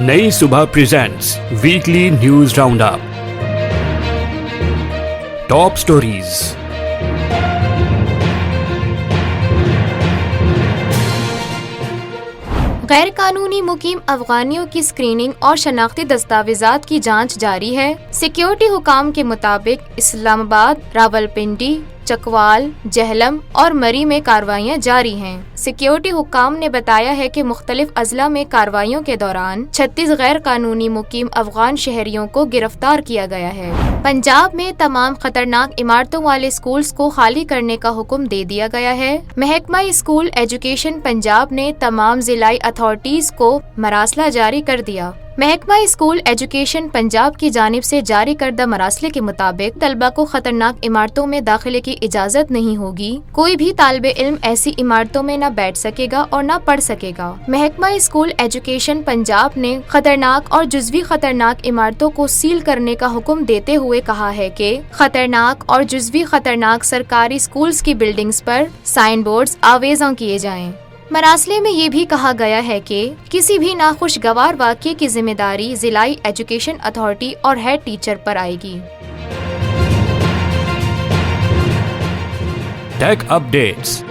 नई सुबह presents weekly news round up. Top stories, गैर कानूनी मुकीम अफगानियों की स्क्रीनिंग और शनाख्ती दस्तावेजात की जांच जारी है। सिक्योरिटी हुकाम के मुताबिक इस्लामाबाद, रावलपिंडी, चकवाल, जहलम और मरी में कार्रवाइयां जारी हैं। सिक्योरिटी हुकाम ने बताया है कि मुख्तलिफ अजला में कार्रवाइयों के दौरान 36 गैर कानूनी मुकीम अफगान शहरियों को गिरफ्तार किया गया है। पंजाब में तमाम खतरनाक इमारतों वाले स्कूल्स को खाली करने का हुक्म दे दिया गया है। महकमा स्कूल एजुकेशन पंजाब ने तमाम जिलाई अथॉरिटीज को मरासला जारी कर दिया। महकमा स्कूल एजुकेशन पंजाब की जानिब से जारी करदा मरासले के मुताबिक तलबा को खतरनाक इमारतों में दाखिले की इजाजत नहीं होगी। कोई भी तालिबे इल्म ऐसी इमारतों में न बैठ सकेगा और न पढ़ सकेगा। महकमा स्कूल एजुकेशन पंजाब ने खतरनाक और जुज़वी खतरनाक इमारतों को सील करने का हुक्म देते हुए कहा है कि खतरनाक और जुज़वी खतरनाक सरकारी स्कूल्स की बिल्डिंग्स पर साइन बोर्ड्स आवेज़ा किए जाएं। मरासले में ये भी कहा गया है कि किसी भी नाखुशगवार वाक़ये की जिम्मेदारी जिलाई एजुकेशन अथॉरिटी और हेड टीचर पर आएगी। Tech updates.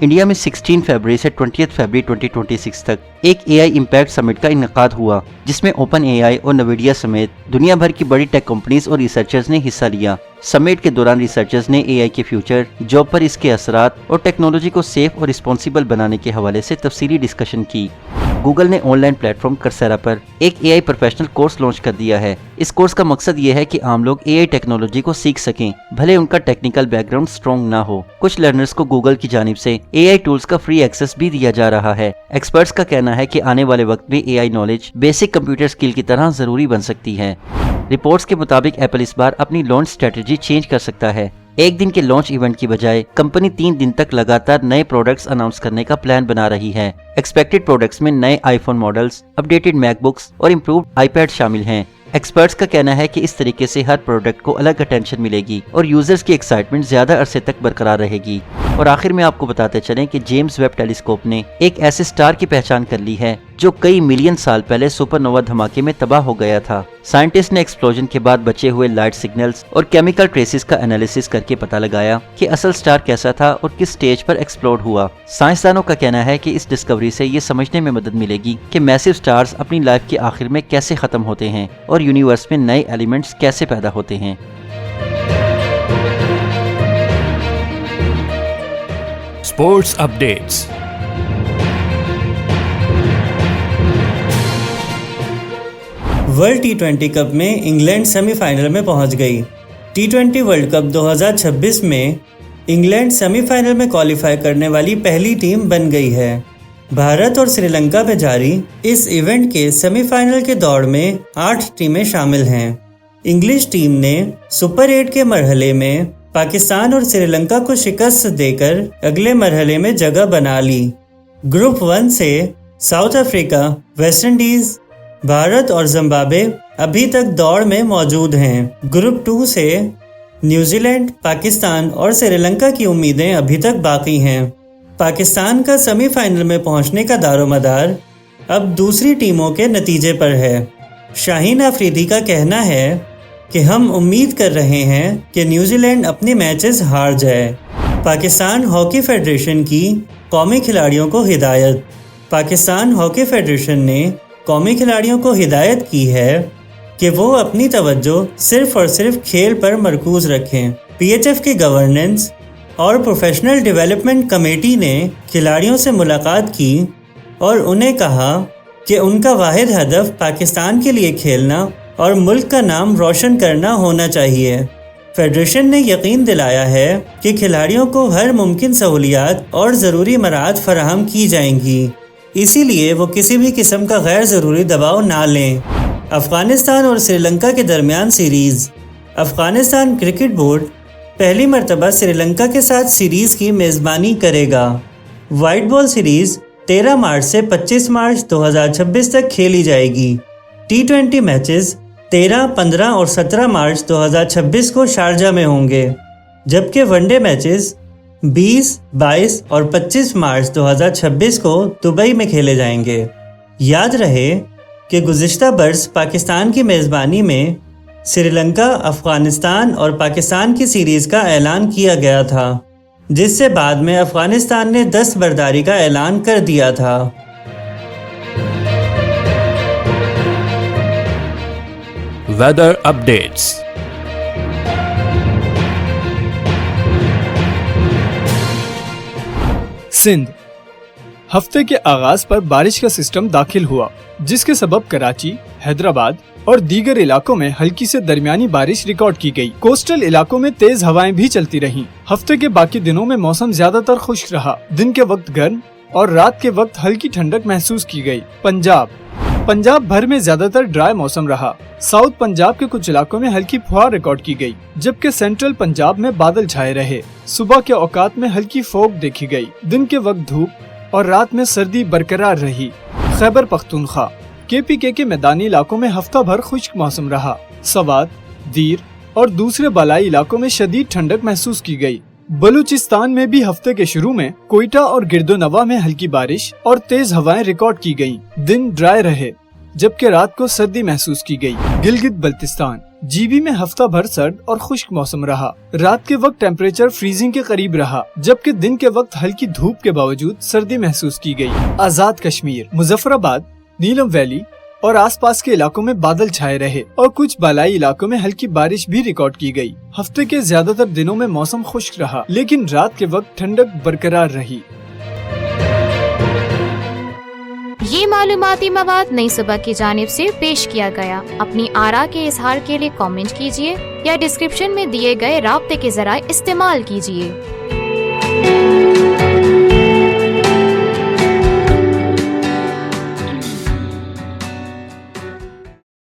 इंडिया में 16 फरवरी से 20 फरवरी 2026 तक एक AI इम्पैक्ट समिट का इनेकाद हुआ, जिसमें ओपन AI और नवीडिया समेत दुनिया भर की बड़ी टेक कंपनीज और रिसर्चर्स ने हिस्सा लिया। समिट के दौरान रिसर्चर्स ने AI के फ्यूचर, जॉब पर इसके असरात और टेक्नोलॉजी को सेफ और रिस्पॉन्सिबल बनाने के हवाले से तफसीली डिस्कशन की। गूगल ने ऑनलाइन प्लेटफॉर्म कर्सेरा पर एक AI प्रोफेशनल कोर्स लॉन्च कर दिया है। इस कोर्स का मकसद ये है कि आम लोग AI टेक्नोलॉजी को सीख सकें, भले उनका टेक्निकल बैकग्राउंड स्ट्रॉन्ग ना हो। कुछ लर्नर्स को गूगल की जानिब से AI टूल्स का फ्री एक्सेस भी दिया जा रहा है। एक्सपर्ट्स का कहना है कि आने वाले वक्त में AI knowledge basic computer skill की तरह जरूरी बन सकती है। रिपोर्ट्स के मुताबिक एप्पल इस बार अपनी लॉन्च स्ट्रेटजी चेंज कर सकता है। एक दिन के लॉन्च इवेंट की बजाय कंपनी 3 दिन तक लगातार नए प्रोडक्ट्स अनाउंस करने का प्लान बना रही है। एक्सपेक्टेड प्रोडक्ट्स में नए आईफोन मॉडल्स, अपडेटेड मैकबुक्स और इम्प्रूव्ड आईपैड शामिल हैं। एक्सपर्ट्स का कहना है कि इस तरीके से हर प्रोडक्ट को अलग अटेंशन मिलेगी और यूजर्स की एक्साइटमेंट ज्यादा अरसे तक बरकरार रहेगी। और आखिर में आपको बताते चलें कि जेम्स वेब टेलीस्कोप ने एक ऐसे स्टार की पहचान कर ली है जो कई मिलियन साल पहले सुपरनोवा धमाके में तबाह हो गया था। साइंटिस्ट ने एक्सप्लोजन के बाद बचे हुए लाइट सिग्नल्स और केमिकल ट्रेसेस का एनालिसिस करके पता लगाया कि असल स्टार कैसा था और किस स्टेज पर एक्सप्लोड हुआ। साइंसदानों का कहना है कि इस डिस्कवरी से ये समझने में मदद मिलेगी कि मैसिव स्टार्स अपनी लाइफ के आखिर में कैसे खत्म होते हैं और यूनिवर्स में नए एलिमेंट्स कैसे पैदा होते हैं। Sports updates. World T20 cup में इंग्लैंड सेमीफाइनल में पहुंच गई। T20 वर्ल्ड कप 2026 में इंग्लैंड सेमीफाइनल में क्वालिफाई करने वाली पहली टीम बन गई है। भारत और श्रीलंका में जारी इस इवेंट के सेमीफाइनल के दौर में 8 टीमें शामिल हैं। इंग्लिश टीम ने सुपर 8 के मरहले में पाकिस्तान और श्रीलंका को शिकस्त देकर अगले मरहले में जगह बना ली। ग्रुप 1 से south Africa, West Indies, Bharat और जिम्बाब्वे अभी तक दौड़ में मौजूद हैं। ग्रुप 2 से न्यूजीलैंड, पाकिस्तान और श्रीलंका की उम्मीदें अभी तक बाकी हैं। पाकिस्तान का सेमीफाइनल में पहुंचने का दारोमदार अब दूसरी टीमों के नतीजे पर है। शाहीन अफरीदी का कहना है कि हम उम्मीद कर रहे हैं कि न्यूजीलैंड अपने मैचेस हार जाए। पाकिस्तान हॉकी फेडरेशन की कौमी खिलाड़ियों को हिदायत। पाकिस्तान हॉकी फेडरेशन ने कौमी खिलाड़ियों को हिदायत की है कि वो अपनी तवज्जो सिर्फ और सिर्फ खेल पर मरकूज रखें। PHF की गवर्नेंस और प्रोफेशनल डेवलपमेंट कमेटी ने खिलाड़ियों से मुलाकात की और उन्हें कहा कि उनका वाहिद हदफ पाकिस्तान के लिए खेलना और मुल्क का नाम रोशन करना होना चाहिए। फेडरेशन ने यकीन दिलाया है कि खिलाड़ियों को हर मुमकिन सहूलियात और ज़रूरी मराहत फराहम की जाएंगी, इसीलिए वो किसी भी किस्म का गैर ज़रूरी दबाव ना लें। अफ़गानिस्तान और श्रीलंका के दरमियान सीरीज़। अफ़गानिस्तान क्रिकेट बोर्ड पहली मरतबा श्रीलंका के साथ सीरीज़ की मेज़बानी करेगा। वाइट बॉल सीरीज़ 13 मार्च से 25 मार्च 2026 तक खेली जाएगी। T20 मैचेस 13, 15 और 17 मार्च 2026 को शारजा में होंगे, जबकि वनडे मैचेस 20, 22 اور 25 مارچ 2026 کو دبئی میں کھیلے جائیں گے۔ یاد رہے کہ گزشتہ برس پاکستان کی میزبانی میں سری لنکا، افغانستان اور پاکستان کی سیریز کا اعلان کیا گیا تھا، جس سے بعد میں افغانستان نے دستبرداری کا اعلان کر دیا تھا۔ Weather updates. سندھ ہفتے کے آغاز پر بارش کا سسٹم داخل ہوا، جس کے سبب کراچی، حیدرآباد اور دیگر علاقوں میں ہلکی سے درمیانی بارش ریکارڈ کی گئی۔ کوسٹل علاقوں میں تیز ہوائیں بھی چلتی رہیں۔ ہفتے کے باقی دنوں میں موسم زیادہ تر خشک رہا، دن کے وقت گرم اور رات کے وقت ہلکی ٹھنڈک محسوس کی گئی۔ پنجاب بھر میں زیادہ تر ڈرائی موسم رہا۔ ساؤتھ پنجاب کے کچھ علاقوں میں ہلکی پھوار ریکارڈ کی گئی، جبکہ سینٹرل پنجاب میں بادل چھائے رہے۔ صبح کے اوقات میں ہلکی فوگ دیکھی گئی، دن کے وقت دھوپ اور رات میں سردی برقرار رہی۔ خیبر پختونخوا، KPK کے میدانی علاقوں میں ہفتہ بھر خشک موسم رہا۔ سوات، دیر اور دوسرے بالائی علاقوں میں شدید ٹھنڈک محسوس کی گئی۔ بلوچستان میں بھی ہفتے کے شروع میں کوئٹہ اور گردونواں میں ہلکی بارش اور تیز ہوائیں ریکارڈ کی گئیں۔ دن ڈرائی رہے، جبکہ رات کو سردی محسوس کی گئی۔ گلگت بلتستان، GB میں ہفتہ بھر سرد اور خشک موسم رہا۔ رات کے وقت ٹیمپریچر فریزنگ کے قریب رہا، جبکہ دن کے وقت ہلکی دھوپ کے باوجود سردی محسوس کی گئی۔ آزاد کشمیر، مظفر آباد، نیلم ویلی اور آس پاس کے علاقوں میں بادل چھائے رہے اور کچھ بالائی علاقوں میں ہلکی بارش بھی ریکارڈ کی گئی۔ ہفتے کے زیادہ تر دنوں میں موسم خشک رہا، لیکن رات کے وقت ٹھنڈک برقرار رہی۔ یہ معلوماتی مواد نئی صبح کی جانب سے پیش کیا گیا۔ اپنی آراء کے اظہار کے لیے کامنٹ کیجیے یا ڈسکرپشن میں دیے گئے رابطے کے ذرائع استعمال کیجیے۔